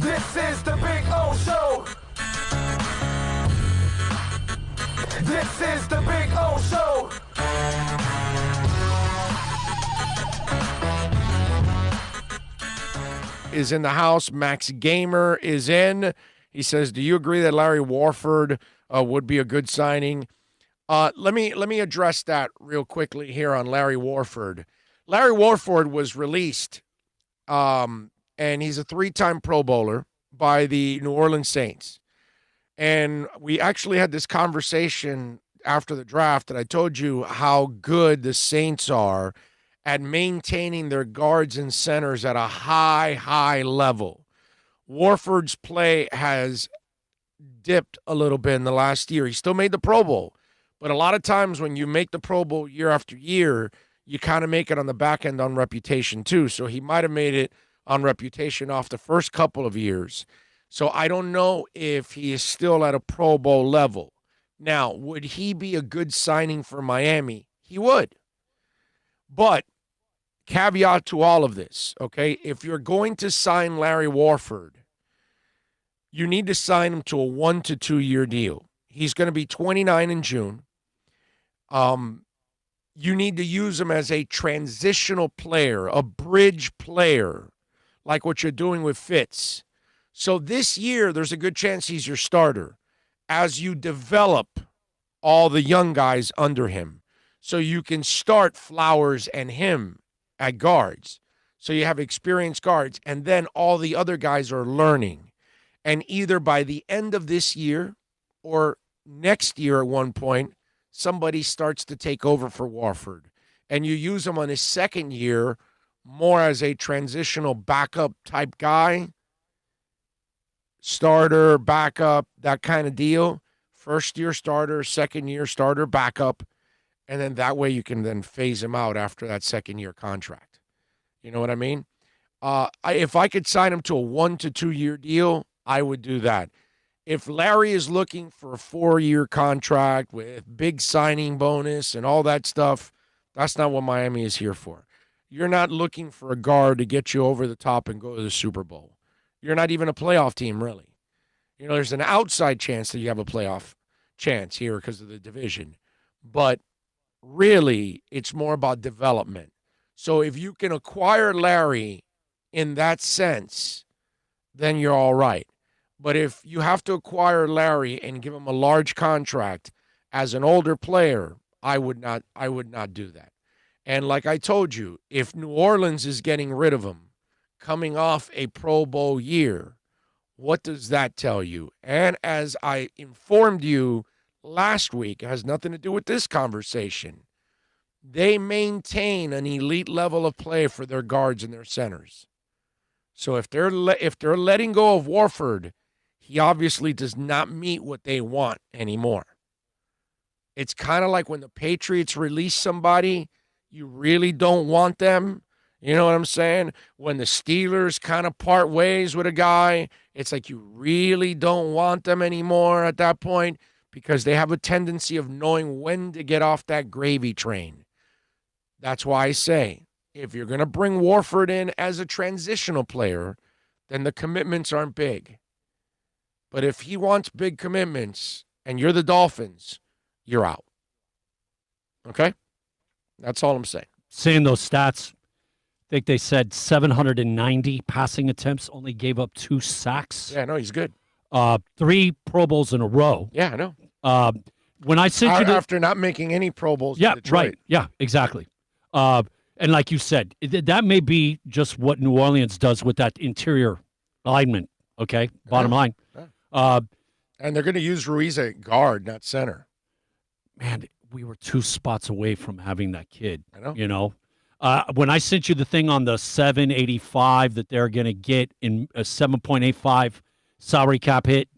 This is the Big O Show. This is the Big O Show. Is in the house. Max Gamer is in. He says, do you agree that Larry Warford would be a good signing? Let me address that real quickly here on Larry Warford. Larry Warford was released, and he's a 3-time Pro Bowler by the New Orleans Saints. And we actually had this conversation after the draft that I told you how good the Saints are at maintaining their guards and centers at a high level. Warford's play has dipped a little bit in the last year. He still made the Pro Bowl, but a lot of times when you make the Pro Bowl year after year, you kind of make it on the back end on reputation too. So he might have made it on reputation off the first couple of years. So I don't know if he is still at a Pro Bowl level. Now, would he be a good signing for Miami? He would. But caveat to all of this, okay? If you're going to sign Larry Warford, you need to sign him to a 1 to 2 year deal. He's going to be 29 in June. You need to use him as a transitional player, a bridge player, like what you're doing with Fitz. So this year, there's a good chance he's your starter as you develop all the young guys under him. So you can start Flowers and him at guards. So you have experienced guards, and then all the other guys are learning. And either by the end of this year or next year at one point, somebody starts to take over for Warford. And you use him on his second year more as a transitional backup type guy, starter, backup, that kind of deal. First year starter, second year starter, backup. And then that way you can then phase him out after that second year contract. You know what I mean? If I could sign him to a 1 to 2 year deal, I would do that. If Larry is looking for a 4-year contract with big signing bonus and all that stuff, that's not what Miami is here for. You're not looking for a guard to get you over the top and go to the Super Bowl. You're not even a playoff team, really. You know, there's an outside chance that you have a playoff chance here because of the division. But really, it's more about development. So if you can acquire Larry in that sense, then you're all right. But if you have to acquire Larry and give him a large contract as an older player, I would not do that. And like I told you, if New Orleans is getting rid of him coming off a Pro Bowl year, what does that tell you? And as I informed you last week, it has nothing to do with this conversation. They maintain an elite level of play for their guards and their centers. So if they're letting go of Warford, he obviously does not meet what they want anymore. It's kind of like when the Patriots release somebody, you really don't want them. You know what I'm saying? When the Steelers kind of part ways with a guy, it's like you really don't want them anymore at that point because they have a tendency of knowing when to get off that gravy train. That's why I say, if you're going to bring Warford in as a transitional player, then the commitments aren't big. But if he wants big commitments and you're the Dolphins, you're out. Okay? That's all I'm saying. Seeing those stats, I think they said 790 passing attempts, only gave up 2 sacks. Yeah, no, he's good. 3 Pro Bowls in a row. Yeah, I know. When I sent you after not making any Pro Bowls yeah, in Detroit. Right. Yeah, exactly. And like you said, that may be just what New Orleans does with that interior alignment, okay? Bottom line. Yeah. And they're going to use Ruiz at guard, not center. Man, we were 2 spots away from having that kid. I know. You know? When I sent you the thing on the 785 that they're going to get in a 7.85 salary cap hit,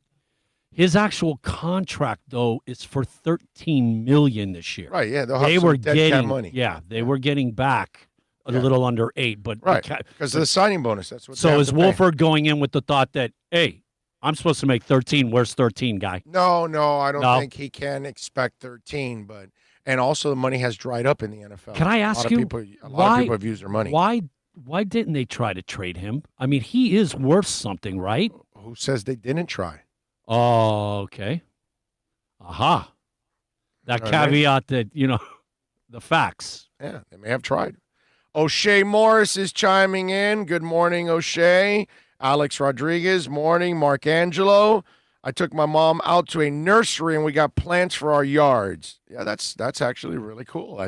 his actual contract, though, is for $13 million this year. Right, yeah. They were getting money. Yeah, they were getting back a little under 8. But right, because of the signing bonus. That's what. So is Warford going in with the thought that, hey, I'm supposed to make 13. Where's 13, guy? No, I don't think he can expect 13. But and also the money has dried up in the NFL. Can I ask you, a lot of people have used their money. Why why didn't they try to trade him? I mean, he is worth something, right? Who says they didn't try? Oh, okay. Aha. That You know what I mean? caveat that, the facts. Yeah, they may have tried. O'Shea Morris is chiming in. Good morning, O'Shea. Alex Rodriguez, morning. Mark Angelo. I took my mom out to a nursery and we got plants for our yards. Yeah, that's actually really cool.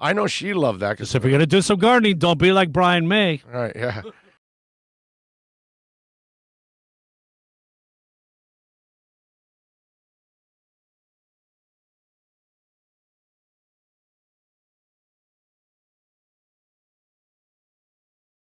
I know she loved that. Just if you're going to do some gardening, don't be like Brian May. Right, yeah.